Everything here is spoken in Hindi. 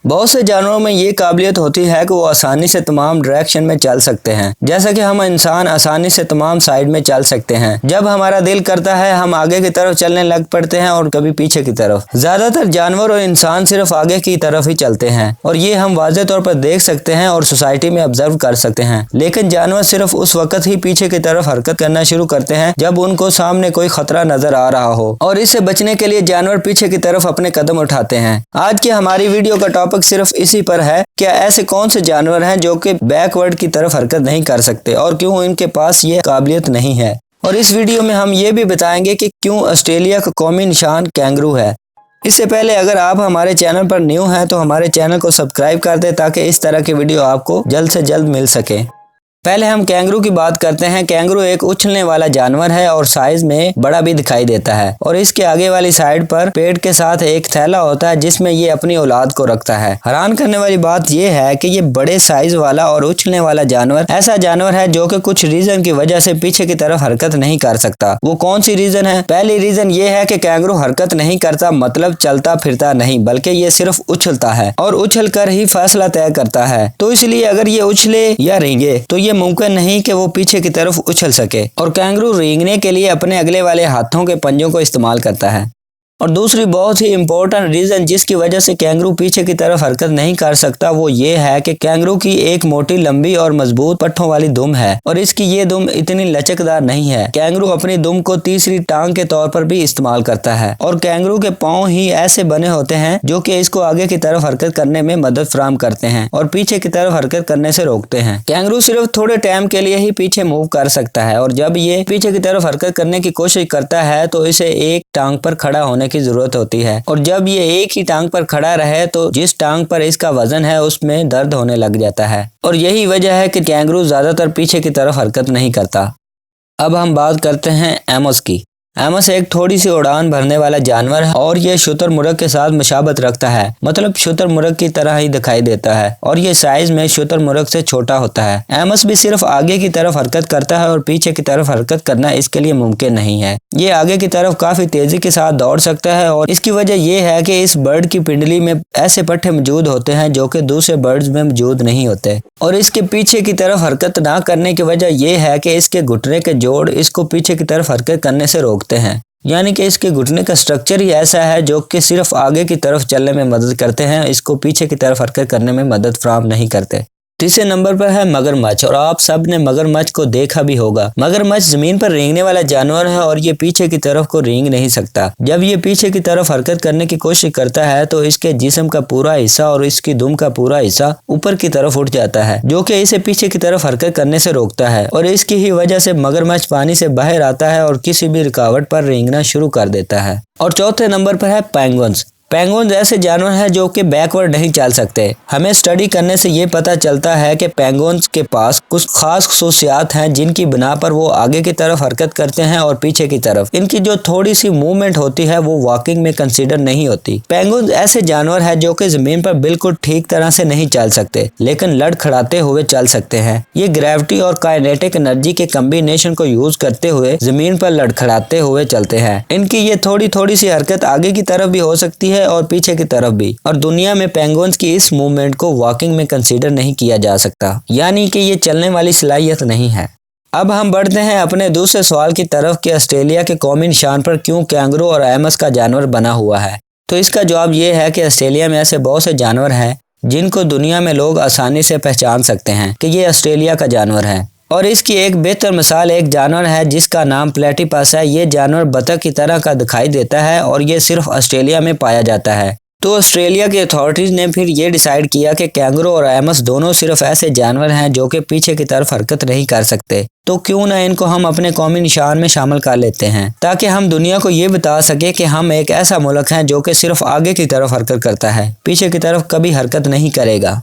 बहुत से जानवरों में ये काबिलियत होती है कि वो आसानी से तमाम डायरेक्शन में चल सकते हैं, जैसा कि हम इंसान आसानी से तमाम साइड में चल सकते हैं। जब हमारा दिल करता है हम आगे की तरफ चलने लग पड़ते हैं और कभी पीछे की तरफ। ज्यादातर जानवर और इंसान सिर्फ आगे की तरफ ही चलते हैं और ये हम वाज़ेह तौर पर देख सकते हैं और सोसाइटी में ऑब्जर्व कर सकते हैं। लेकिन जानवर सिर्फ उस वक्त ही पीछे की तरफ हरकत करना शुरू करते हैं जब उनको सामने कोई खतरा नजर आ रहा हो, और इससे बचने के लिए जानवर पीछे की तरफ अपने कदम उठाते हैं। आज की हमारी वीडियो का टॉपिक सिर्फ इसी पर है। क्या ऐसे कौन से जानवर हैं जो कि बैकवर्ड की तरफ हरकत नहीं कर सकते और क्यों इनके पास ये काबिलियत नहीं है। और इस वीडियो में हम ये भी बताएंगे कि क्यों ऑस्ट्रेलिया का कौमी निशान कैंगरू है। इससे पहले अगर आप हमारे चैनल पर न्यू हैं तो हमारे चैनल को सब्सक्राइब कर दें ताकि इस तरह के वीडियो आपको जल्द से जल्द मिल सके। पहले हम कैंगरू की बात करते हैं। कैंगरू एक उछलने वाला जानवर है और साइज में बड़ा भी दिखाई देता है, और इसके आगे वाली साइड पर पेट के साथ एक थैला होता है जिसमें ये अपनी औलाद को रखता है। हैरान करने वाली बात यह है कि ये बड़े साइज वाला और उछलने वाला जानवर ऐसा जानवर है जो कि कुछ रीजन की वजह से पीछे की तरफ हरकत नहीं कर सकता। वो कौन सी रीजन है? पहली रीजन ये है कि कैंगरू हरकत नहीं करता, मतलब चलता फिरता नहीं, बल्कि ये सिर्फ उछलता है और उछल कर ही फैसला तय करता है। तो इसलिए अगर ये उछले या रेंगे तो ये मुमकिन नहीं कि वो पीछे की तरफ उछल सके। और कैंगरू रेंगने के लिए अपने अगले वाले हाथों के पंजों को इस्तेमाल करता है। और दूसरी बहुत ही इम्पोर्टेंट रीजन जिसकी वजह से कैंगरू पीछे की तरफ हरकत नहीं कर सकता वो ये है कि कैंगरू की एक मोटी, लंबी और मजबूत पट्टों वाली दुम है और इसकी ये दुम इतनी लचकदार नहीं है। कैंगरू अपनी दुम को तीसरी टांग के तौर पर भी इस्तेमाल करता है और कैंगरू के पाँव ही ऐसे बने होते हैं जो कि इसको आगे की तरफ हरकत करने में मदद फराहम करते हैं और पीछे की तरफ हरकत करने से रोकते हैं। कैंगरू सिर्फ थोड़े टाइम के लिए ही पीछे मूव कर सकता है और जब ये पीछे की तरफ हरकत करने की कोशिश करता है तो इसे एक टांग पर खड़ा होने की जरूरत होती है, और जब ये एक ही टांग पर खड़ा रहे तो जिस टांग पर इसका वजन है उसमें दर्द होने लग जाता है, और यही वजह है कि कैंगरू ज्यादातर पीछे की तरफ हरकत नहीं करता। अब हम बात करते हैं एमोस की। एमोस एक थोड़ी सी उड़ान भरने वाला जानवर है और ये शुतुरमुर्ग के साथ मुशाबत रखता है, मतलब शुतुरमुर्ग की तरह ही दिखाई देता है और ये साइज में शुतुरमुर्ग से छोटा होता है। एमोस भी सिर्फ आगे की तरफ हरकत करता है और पीछे की तरफ हरकत करना इसके लिए मुमकिन नहीं है। ये आगे की तरफ काफी तेजी के साथ दौड़ सकता है और इसकी वजह यह है कि इस बर्ड की पिंडली में ऐसे पट्टे मौजूद होते हैं जो कि दूसरे बर्ड्स में मौजूद नहीं होते, और इसके पीछे की तरफ हरकत ना करने की वजह यह है कि इसके घुटने के जोड़ इसको पीछे की तरफ हरकत करने से रोकते हैं। यानी कि इसके घुटने का स्ट्रक्चर ही ऐसा है जो कि सिर्फ आगे की तरफ चलने में मदद करते हैं, इसको पीछे की तरफ हरकत करने में मदद फराहम नहीं करते। तीसरे नंबर पर है मगरमच्छ, और आप सब ने मगरमच्छ को देखा भी होगा। मगरमच्छ जमीन पर रेंगने वाला जानवर है और ये पीछे की तरफ को रेंग नहीं सकता। जब ये पीछे की तरफ हरकत करने की कोशिश करता है तो इसके जिस्म का पूरा हिस्सा और इसकी दुम का पूरा हिस्सा ऊपर की तरफ उठ जाता है जो कि इसे पीछे की तरफ हरकत करने से रोकता है, और इसकी ही वजह से मगरमच्छ पानी से बाहर आता है और किसी भी रुकावट पर रेंगना शुरू कर देता है। और चौथे नंबर पर है पेंगुइन्स। पेंगुइन्स ऐसे जानवर हैं जो कि बैकवर्ड नहीं चल सकते। हमें स्टडी करने से ये पता चलता है कि पेंगुइन्स के पास कुछ खास खसूसियात हैं जिनकी बिना पर वो आगे की तरफ हरकत करते हैं और पीछे की तरफ इनकी जो थोड़ी सी मूवमेंट होती है वो वॉकिंग में कंसीडर नहीं होती। पेंगुइन्स ऐसे जानवर है जो कि जमीन पर बिल्कुल ठीक तरह से नहीं चल सकते लेकिन लड़खड़ाते हुए चल सकते हैं। ये ग्रेविटी और काइनेटिक एनर्जी के कम्बिनेशन को यूज करते हुए जमीन पर लड़खड़ाते हुए चलते हैं। इनकी ये थोड़ी थोड़ी सी हरकत आगे की तरफ भी हो सकती है और पीछे की तरफ भी, और दुनिया में पेंगुइन्स की इस मूवमेंट को वॉकिंग में कंसीडर नहीं किया जा सकता, यानी कि ये चलने वाली सलाहियत नहीं है। अब हम बढ़ते हैं अपने दूसरे सवाल की तरफ कि ऑस्ट्रेलिया के कौमी निशान पर क्यों कैंगरू और एमोस का जानवर बना हुआ है। तो इसका जवाब ये है कि ऑस्ट्रेलिया में ऐसे बहुत से जानवर हैं जिनको दुनिया में लोग आसानी से पहचान सकते हैं कि ये ऑस्ट्रेलिया का जानवर है, और इसकी एक बेहतर मिसाल एक जानवर है जिसका नाम प्लेटिपस है। ये जानवर बतख की तरह का दिखाई देता है और ये सिर्फ ऑस्ट्रेलिया में पाया जाता है। तो ऑस्ट्रेलिया की अथॉरिटीज ने फिर ये डिसाइड किया कि कैंगरू और एमोस दोनों सिर्फ ऐसे जानवर हैं जो कि पीछे की तरफ हरकत नहीं कर सकते, तो क्यों ना इनको हम अपने कौमी निशान में शामिल कर लेते हैं ताकि हम दुनिया को ये बता सके कि हम एक ऐसा मुल्क हैं जो कि सिर्फ आगे की तरफ हरकत करता है, पीछे की तरफ कभी हरकत नहीं करेगा।